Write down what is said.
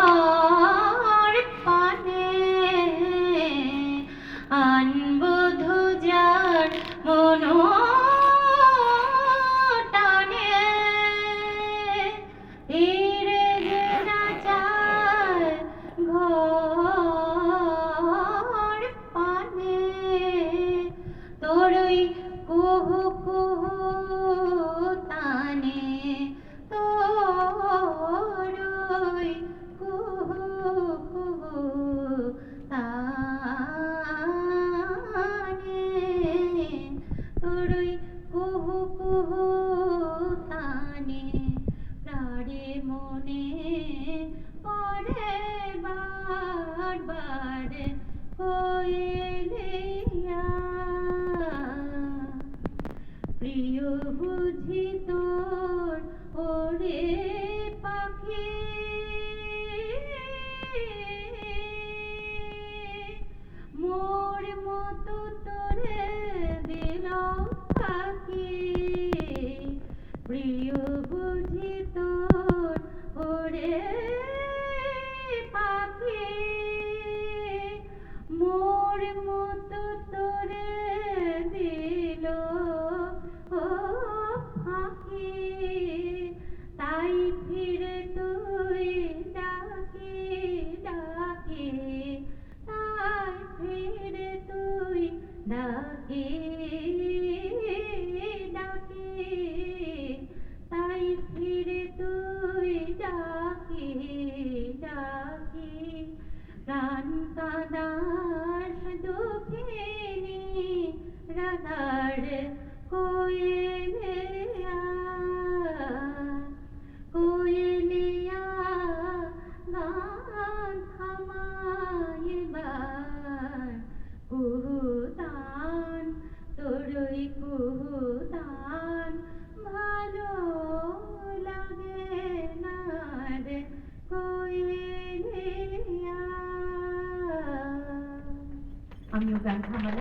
ঘর পানে আনবধু যার মন টানে ফিরে যে না চায় ঘর পানে তোরই কুহু কুহু তানে তোরই কুহু কুহু তানে তোরই কুহু কুহু তানে প্রাণে মনে পড়ে বারবার কোয়েলিয়া প্রিয় বুঝি তোর ওরে পাখি মোর মতো তোরে দিল পাখি প্রিয় বুঝি তোর ওরে পাখি মোর মতো তোরে দিল ও পাখি তাই ফিরে তুই ডাকি ডাকি তাই ফিরে তুই ডাকি ডাকি তাই ফিরে তুই ডাকি ডাকি প্রাণ কাদার দুঃখিনী রাধার কোয়েলিয়া কোয়েলিয়া গান থামাইবার কুহুতান তোরই কুহুতান ভালো লাগে না রে কোয়েলিয়া। আমিও গান থামালাম।